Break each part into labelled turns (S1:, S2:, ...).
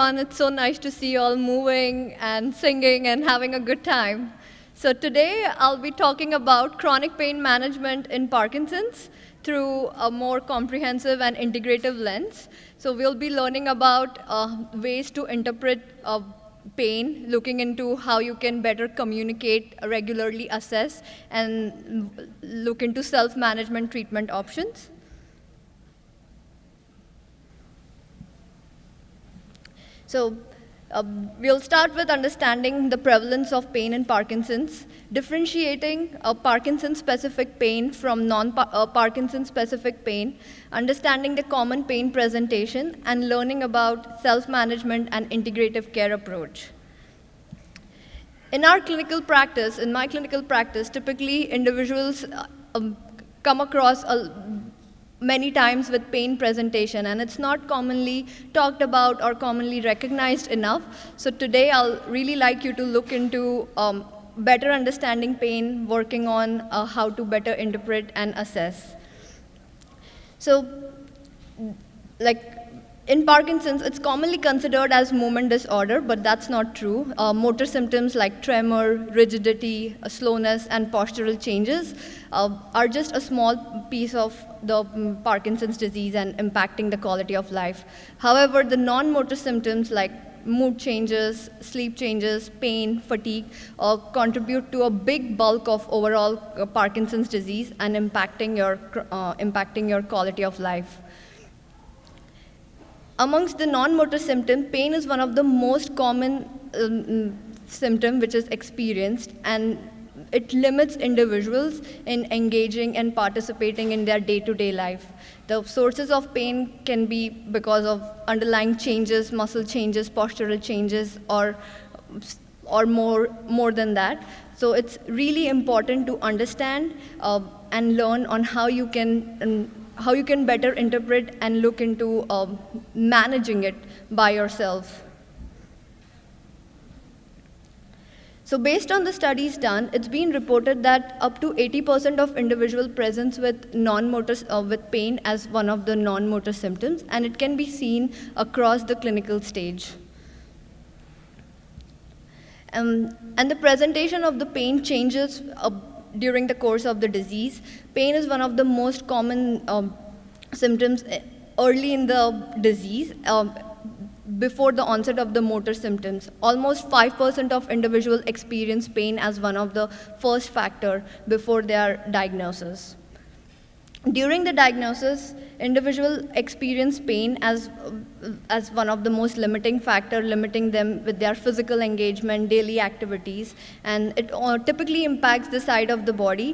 S1: everyone. It's so nice to see you all moving and singing and having a good time. So today I'll be talking about chronic pain management in Parkinson's through a more comprehensive and integrative lens. So we'll be learning about ways to interpret pain, looking into how you can better communicate, regularly assess, and look into self-management treatment options. So we'll start with understanding the prevalence of pain in Parkinson's, differentiating Parkinson-specific pain from non-Parkinson-specific pain, understanding the common pain presentation, and learning about self-management and integrative care approach. In my clinical practice, typically individuals come across many times with pain presentation, and it's not commonly talked about or commonly recognized enough. So today I'll really like you to look into better understanding pain, working on how to better interpret and assess. So in Parkinson's, it's commonly considered as movement disorder, but that's not true. Motor symptoms like tremor, rigidity, slowness, and postural changes are just a small piece of the Parkinson's disease and impacting the quality of life. However, the non-motor symptoms like mood changes, sleep changes, pain, fatigue contribute to a big bulk of overall Parkinson's disease and impacting your quality of life. Amongst the non-motor symptoms, pain is one of the most common symptom which is experienced, and it limits individuals in engaging and participating in their day-to-day life. The sources of pain can be because of underlying changes, muscle changes, postural changes, or more than that. So it's really important to understand and learn on how you can better interpret and look into managing it by yourself. So based on the studies done, it's been reported that up to 80% of individuals present with with pain as one of the non-motor symptoms, and it can be seen across the clinical stage. And the presentation of the pain changes during the course of the disease. Pain is one of the most common symptoms early in the disease, before the onset of the motor symptoms. Almost 5% of individuals experience pain as one of the first factor before their diagnosis. During the diagnosis, individuals experience pain as one of the most limiting factor, limiting them with their physical engagement, daily activities, and it typically impacts the side of the body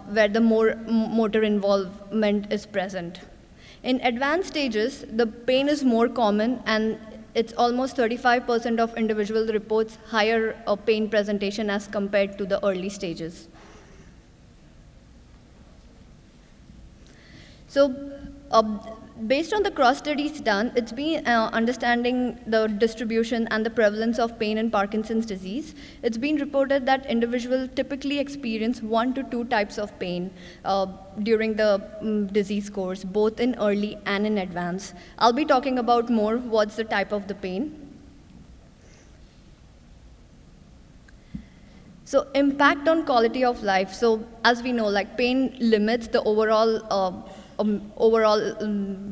S1: where the more motor involvement is present. In advanced stages, the pain is more common, and it's almost 35% of individuals reports higher pain presentation as compared to the early stages. So based on the cross studies done, it's been understanding the distribution and the prevalence of pain in Parkinson's disease. It's been reported that individuals typically experience 1 to 2 types of pain during the disease course, both in early and in advance. I'll be talking about more what's the type of the pain. So impact on quality of life. So as we know, pain limits the overall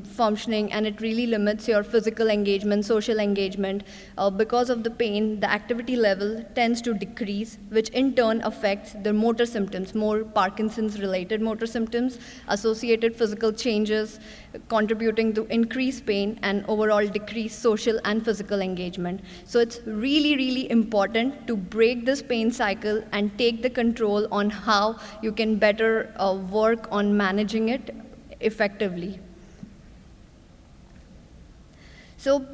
S1: functioning, and it really limits your physical engagement, social engagement. Because of the pain, the activity level tends to decrease, which in turn affects the motor symptoms, more Parkinson's-related motor symptoms, associated physical changes, contributing to increased pain and overall decreased social and physical engagement. So it's really, really important to break this pain cycle and take the control on how you can better work on managing it effectively. So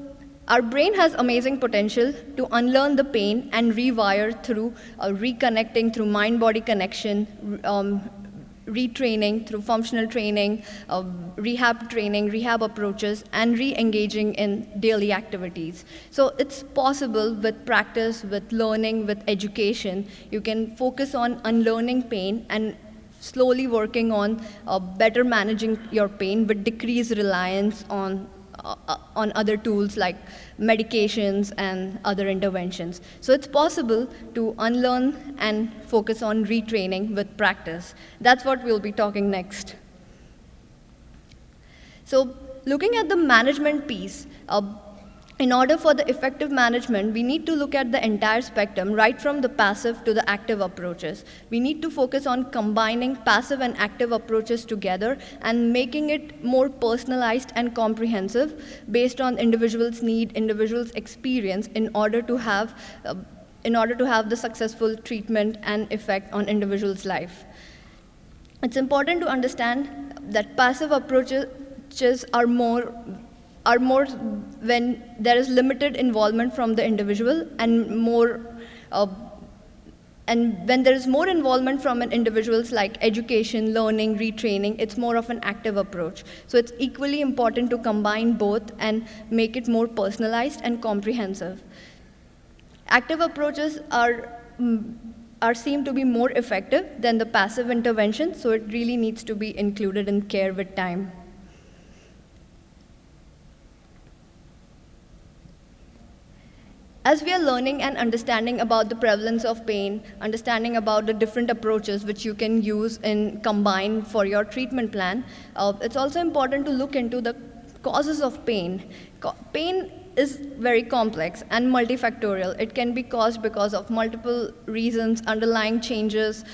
S1: our brain has amazing potential to unlearn the pain and rewire through reconnecting through mind-body connection, retraining through functional training, rehab approaches, and re-engaging in daily activities. So it's possible with practice, with learning, with education. You can focus on unlearning pain and slowly working on better managing your pain with decreased reliance on on other tools like medications and other interventions. So it's possible to unlearn and focus on retraining with practice. That's what we'll be talking next. So looking at the management piece, in order for the effective management, we need to look at the entire spectrum, right from the passive to the active approaches. We need to focus on combining passive and active approaches together and making it more personalized and comprehensive based on individuals' need, individuals' experience in order to have the successful treatment and effect on individuals' life. It's important to understand that passive approaches are more when there is limited involvement from the individual and when there is more involvement from an individual's like education, learning, retraining, it's more of an active approach. So it's equally important to combine both and make it more personalized and comprehensive. Active approaches are seen to be more effective than the passive intervention, so it really needs to be included in care with time. As we are learning and understanding about the prevalence of pain, understanding about the different approaches which you can use and combine for your treatment plan, it's also important to look into the causes of pain. Pain is very complex and multifactorial. It can be caused because of multiple reasons, underlying changes,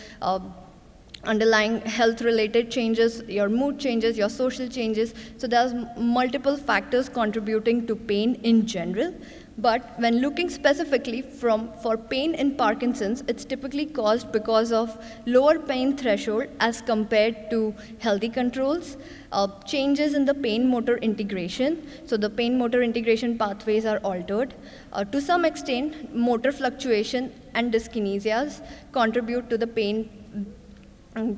S1: underlying health-related changes, your mood changes, your social changes. So there's multiple factors contributing to pain in general. But when looking specifically for pain in Parkinson's, it's typically caused because of lower pain threshold as compared to healthy controls, changes in the pain-motor integration. So the pain-motor integration pathways are altered. To some extent, motor fluctuation and dyskinesias contribute to the pain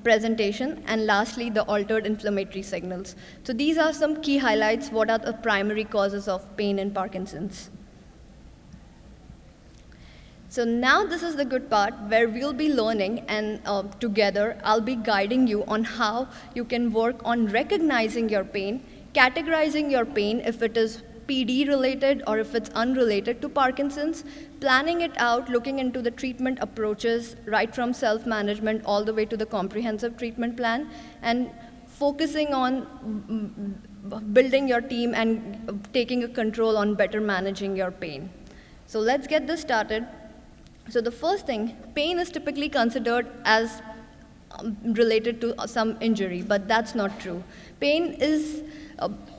S1: presentation, and lastly, the altered inflammatory signals. So these are some key highlights. What are the primary causes of pain in Parkinson's? So now this is the good part where we'll be learning, and together I'll be guiding you on how you can work on recognizing your pain, categorizing your pain if it is PD related or if it's unrelated to Parkinson's, planning it out, looking into the treatment approaches right from self-management all the way to the comprehensive treatment plan, and focusing on building your team and taking a control on better managing your pain. So let's get this started. So the first thing, pain is typically considered as related to some injury, but that's not true. Pain is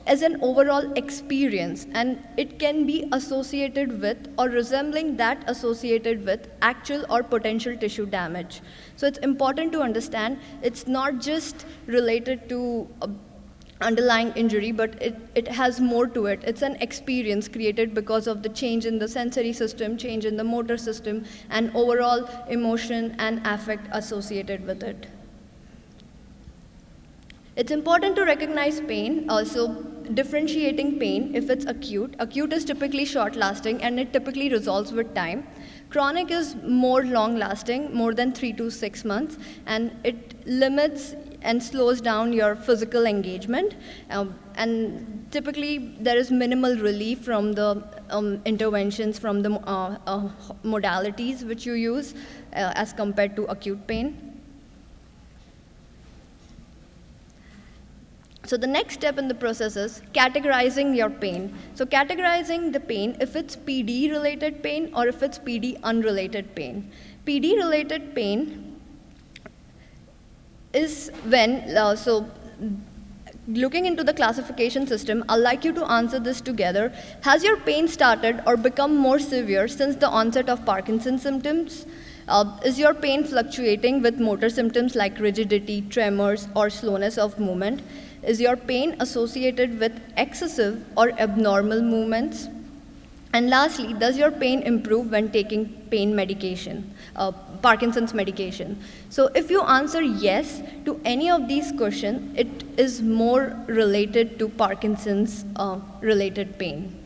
S1: as an overall experience, and it can be associated with or resembling that associated with actual or potential tissue damage. So it's important to understand it's not just related to underlying injury, but it has more to it. It's an experience created because of the change in the sensory system, change in the motor system, and overall emotion and affect associated with it. It's important to recognize pain, also differentiating pain if it's acute. Acute is typically short-lasting and it typically resolves with time. Chronic is more long-lasting, more than 3 to 6 months, and it limits and slows down your physical engagement. And typically there is minimal relief from the interventions, from the modalities which you use as compared to acute pain. So the next step in the process is categorizing your pain. So categorizing the pain if it's PD related pain or if it's PD unrelated pain. PD related pain is when, looking into the classification system, I'd like you to answer this together. Has your pain started or become more severe since the onset of Parkinson's symptoms? Is your pain fluctuating with motor symptoms like rigidity, tremors, or slowness of movement? Is your pain associated with excessive or abnormal movements? And lastly, does your pain improve when taking pain medication, Parkinson's medication? So if you answer yes to any of these questions, it is more related to Parkinson's related pain.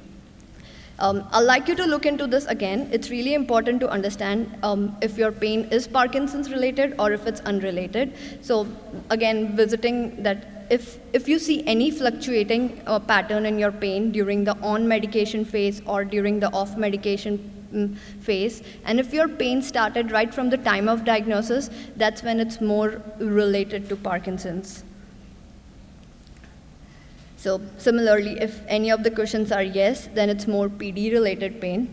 S1: I'd like you to look into this again. It's really important to understand if your pain is Parkinson's related or if it's unrelated. So again, visiting that if you see any fluctuating pattern in your pain during the on medication phase or during the off medication phase, and if your pain started right from the time of diagnosis, that's when it's more related to Parkinson's. So similarly, if any of the questions are yes, then it's more PD-related pain.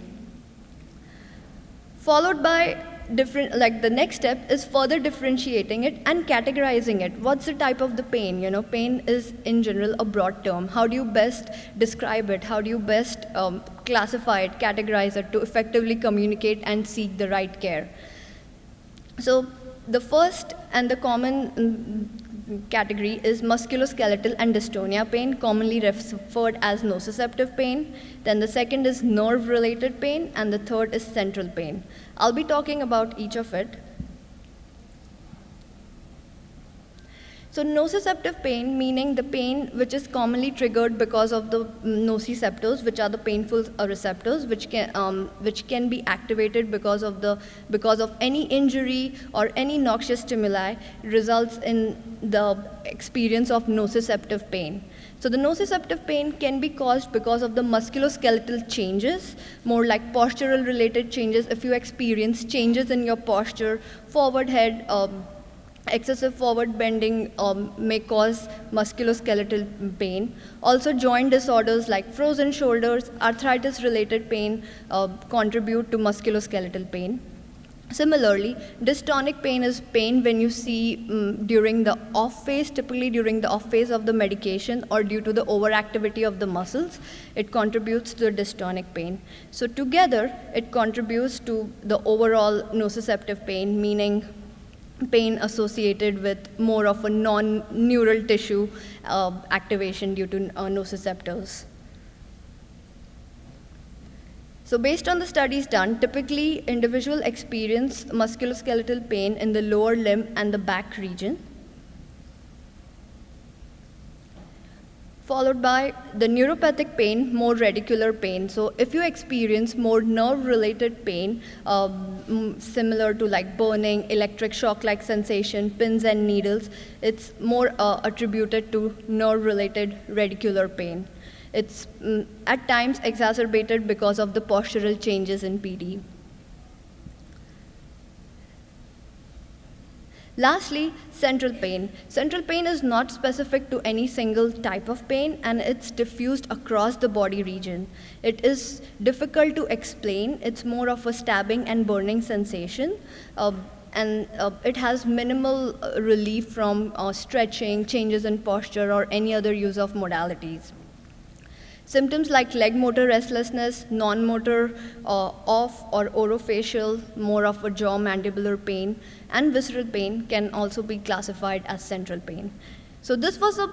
S1: Followed by the next step is further differentiating it and categorizing it. What's the type of the pain? Pain is in general a broad term. How do you best describe it? How do you best classify it, categorize it to effectively communicate and seek the right care? So the first and the common category is musculoskeletal and dystonia pain, commonly referred as nociceptive pain. Then the second is nerve-related pain, and the third is central pain. I'll be talking about each of it. So nociceptive pain, meaning the pain which is commonly triggered because of the nociceptors, which are the painful receptors, which can be activated because of any injury or any noxious stimuli, results in the experience of nociceptive pain. So the nociceptive pain can be caused because of the musculoskeletal changes, more like postural related changes. If you experience changes in your posture, forward head, excessive forward bending may cause musculoskeletal pain. Also, joint disorders like frozen shoulders, arthritis-related pain contribute to musculoskeletal pain. Similarly, dystonic pain is pain when you see during the off phase, typically during the off phase of the medication or due to the overactivity of the muscles. It contributes to the dystonic pain. So together, it contributes to the overall nociceptive pain, meaning pain associated with more of a non-neural tissue activation due to nociceptors. So based on the studies done, typically individuals experience musculoskeletal pain in the lower limb and the back region, followed by the neuropathic pain, more radicular pain. So if you experience more nerve-related pain, similar to like burning, electric shock-like sensation, pins and needles, it's more attributed to nerve-related radicular pain. It's at times exacerbated because of the postural changes in PD. Lastly, central pain. Central pain is not specific to any single type of pain, and it's diffused across the body region. It is difficult to explain. It's more of a stabbing and burning sensation, and it has minimal relief from stretching, changes in posture, or any other use of modalities. Symptoms like leg motor restlessness, non-motor, off or orofacial, more of a jaw mandibular pain, and visceral pain can also be classified as central pain. So this was a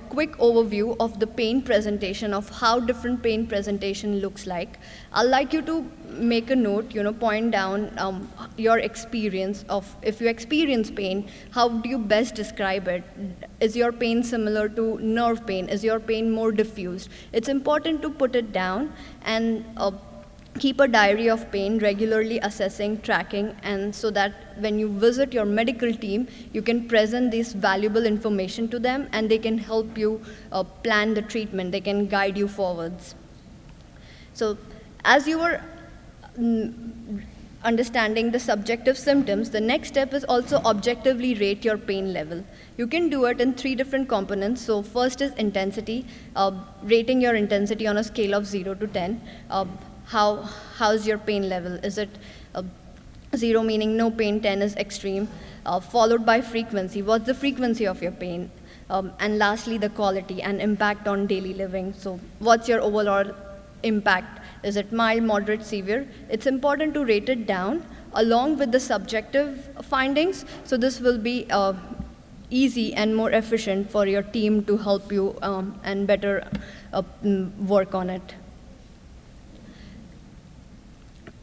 S1: quick overview of the pain presentation, of how different pain presentation looks like. I'd like you to make a note, point down your experience of, if you experience pain, how do you best describe it? Is your pain similar to nerve pain? Is your pain more diffused? It's important to put it down and keep a diary of pain, regularly assessing, tracking, and so that when you visit your medical team, you can present this valuable information to them and they can help you plan the treatment. They can guide you forwards. So as you were understanding the subjective symptoms, the next step is also objectively rate your pain level. You can do it in 3 different components. So first is intensity, rating your intensity on a scale of 0 to 10. How's your pain level? Is it 0 meaning no pain, 10 is extreme, followed by frequency. What's the frequency of your pain? And lastly, the quality and impact on daily living. So what's your overall impact? Is it mild, moderate, severe? It's important to rate it down along with the subjective findings. So this will be easy and more efficient for your team to help you and better work on it.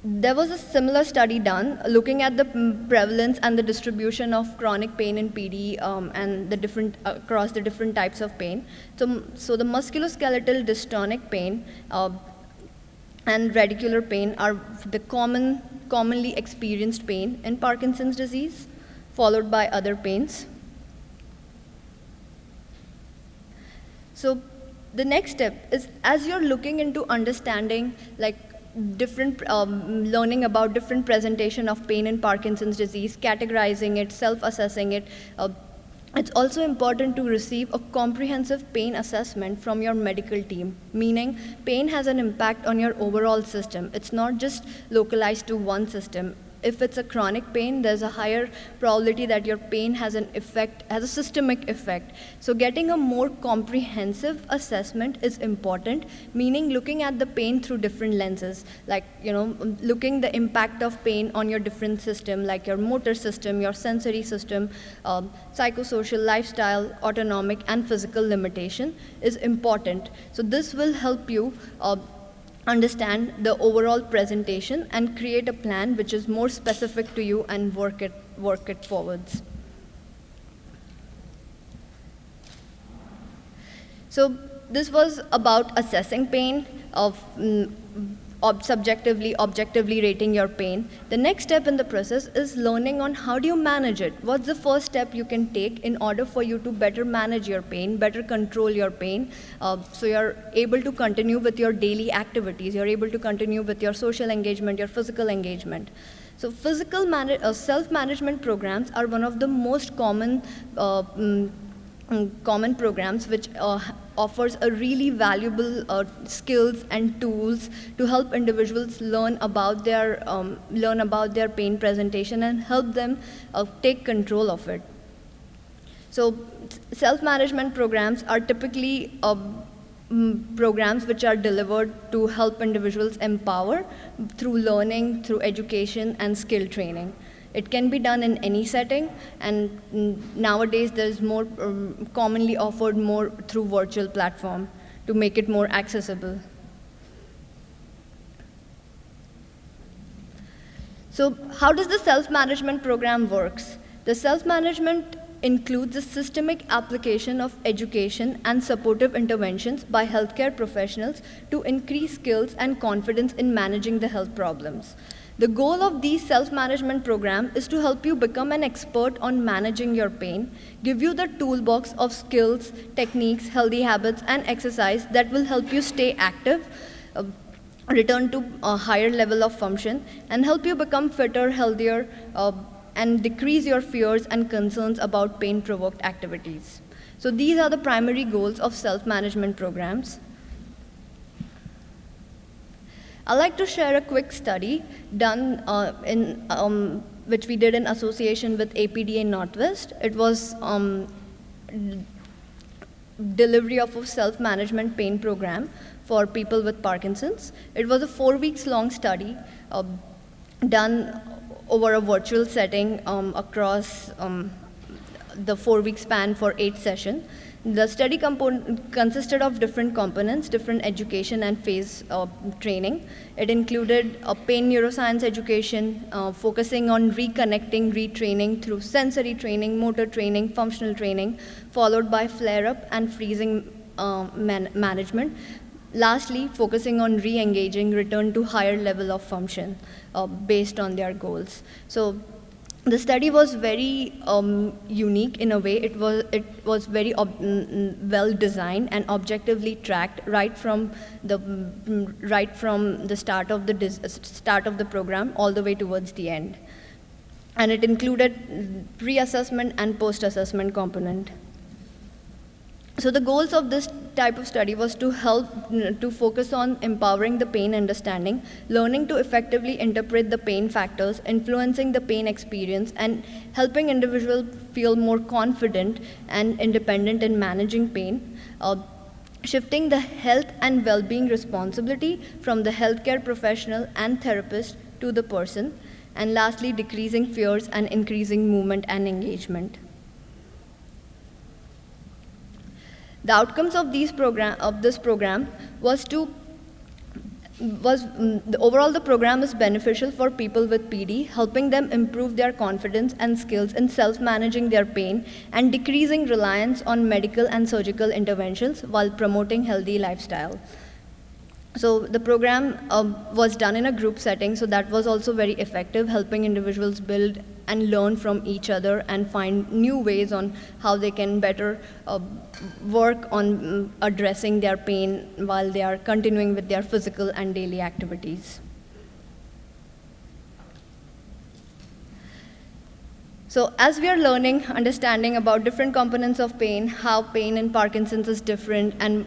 S1: There was a similar study done looking at the prevalence and the distribution of chronic pain in PD and the across the different types of pain. So the musculoskeletal dystonic pain and radicular pain are the commonly experienced pain in Parkinson's disease, followed by other pains. So the next step is, as you're looking into understanding like different, learning about different presentation of pain in Parkinson's disease, categorizing it, self-assessing it, it's also important to receive a comprehensive pain assessment from your medical team, meaning pain has an impact on your overall system. It's not just localized to one system. If it's a chronic pain, there's a higher probability that your pain has an effect, has a systemic effect. So getting a more comprehensive assessment is important, meaning looking at the pain through different lenses, like, looking the impact of pain on your different system, like your motor system, your sensory system, psychosocial, lifestyle, autonomic, and physical limitation is important. So this will help you understand the overall presentation and create a plan which is more specific to you and work it forwards. So this was about assessing pain, of objectively rating your pain. The next step in the process is learning on how do you manage it. What's the first step you can take in order for you to better manage your pain, better control your pain, so you're able to continue with your daily activities, you're able to continue with your social engagement, your physical engagement. So self-management programs are one of the most common programs which offers a really valuable skills and tools to help individuals learn about their pain presentation and help them take control of it. So self-management programs are typically programs which are delivered to help individuals empower through learning, through education, and skill training. It can be done in any setting, and nowadays there's more commonly offered more through virtual platform to make it more accessible. So how does the self-management program works? The self-management includes a systemic application of education and supportive interventions by healthcare professionals to increase skills and confidence in managing the health problems. The goal of these self-management programs is to help you become an expert on managing your pain, give you the toolbox of skills, techniques, healthy habits, and exercise that will help you stay active, return to a higher level of function, and help you become fitter, healthier, and decrease your fears and concerns about pain-provoked activities. So these are the primary goals of self-management programs. I'd like to share a quick study done which we did in association with APDA Northwest. It was delivery of a self-management pain program for people with Parkinson's. It was a 4 weeks long study done over a virtual setting across the 4 week span for 8 sessions. The study consisted of different components, different education and phase training. It included pain neuroscience education, focusing on reconnecting, retraining through sensory training, motor training, functional training, followed by flare-up and freezing management. Lastly, focusing on re-engaging, return to higher level of function based on their goals. So the study was very unique in a way. It was very well designed and objectively tracked right from the start of the program all the way towards the end, and it included pre-assessment and post-assessment component. So the goals of this type of study was to help to focus on empowering the pain understanding, learning to effectively interpret the pain factors, influencing the pain experience, and helping individuals feel more confident and independent in managing pain, shifting the health and well-being responsibility from the healthcare professional and therapist to the person, and lastly, decreasing fears and increasing movement and engagement. The outcomes of this program overall the program is beneficial for people with PD, helping them improve their confidence and skills in self-managing their pain and decreasing reliance on medical and surgical interventions while promoting healthy lifestyle. So the program was done in a group setting, so that was also very effective, helping individuals build and learn from each other and find new ways on how they can better work on addressing their pain while they are continuing with their physical and daily activities. So as we are learning, understanding about different components of pain, how pain in Parkinson's is different, and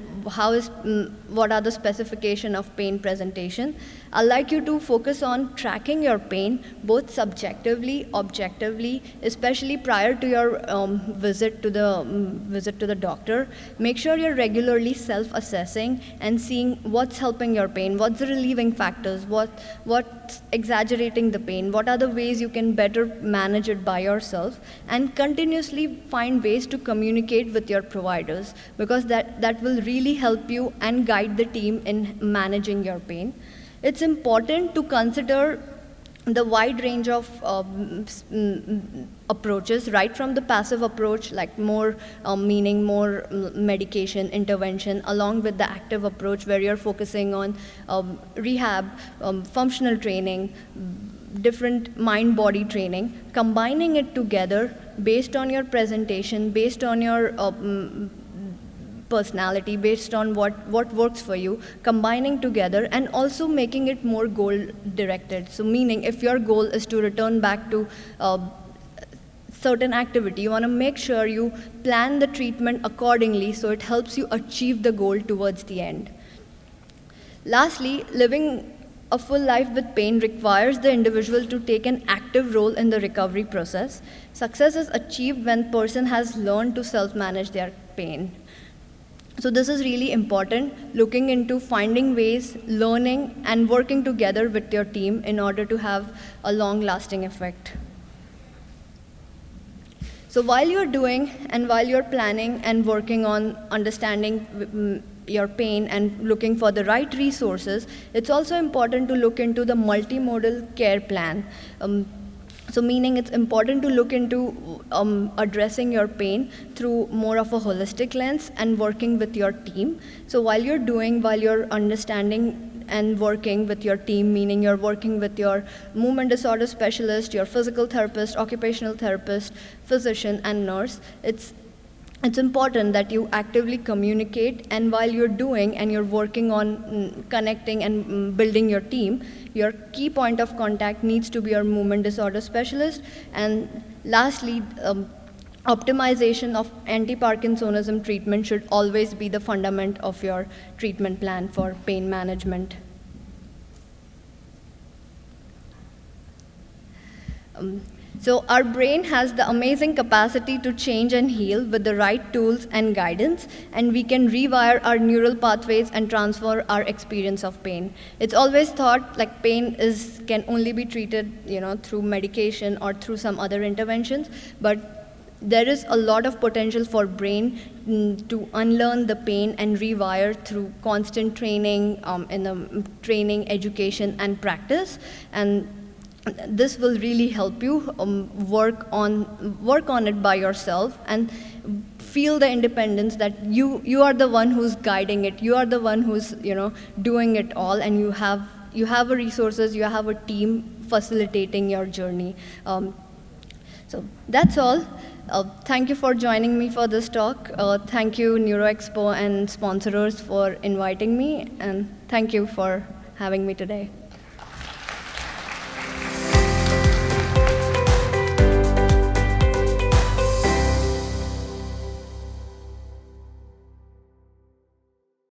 S1: what are the specification of pain presentation, I'd like you to focus on tracking your pain, both subjectively, objectively, especially prior to your visit to the doctor. Make sure you're regularly self-assessing and seeing what's helping your pain, what's the relieving factors, what's exaggerating the pain, what are the ways you can better manage it by yourself, and continuously find ways to communicate with your providers, because that will really help you and guide the team in managing your pain. It's important to consider the wide range of approaches, right from the passive approach, like more medication intervention, along with the active approach where you're focusing on rehab, functional training, different mind-body training, combining it together based on your presentation, based on your personality, based on what works for you, combining together, and also making it more goal-directed. So meaning, if your goal is to return back to certain activity, you want to make sure you plan the treatment accordingly so it helps you achieve the goal towards the end. Lastly, living a full life with pain requires the individual to take an active role in the recovery process. Success is achieved when person has learned to self-manage their pain. So this is really important, looking into finding ways, learning, and working together with your team in order to have a long-lasting effect. So while you're doing and while you're planning and working on understanding your pain and looking for the right resources, it's also important to look into the multimodal care plan. So meaning it's important to look into addressing your pain through more of a holistic lens and working with your team. So while you're understanding and working with your team, meaning you're working with your movement disorder specialist, your physical therapist, occupational therapist, physician, and nurse, it's important that you actively communicate, and while you're doing and you're working on connecting and building your team, your key point of contact needs to be your movement disorder specialist. And lastly, optimization of anti-Parkinsonism treatment should always be the fundament of your treatment plan for pain management. So our brain has the amazing capacity to change and heal with the right tools and guidance, and we can rewire our neural pathways and transfer our experience of pain. It's always thought like pain can only be treated, through medication or through some other interventions, but there is a lot of potential for brain to unlearn the pain and rewire through constant training, training, education, and practice. And this will really help you work on it by yourself and feel the independence that you are the one who's guiding it, you are the one who's doing it all, and you have a resources, you have a team facilitating your journey. So that's all. Thank you for joining me for this talk. Thank you Neuro Expo and sponsors for inviting me, and thank you for having me today.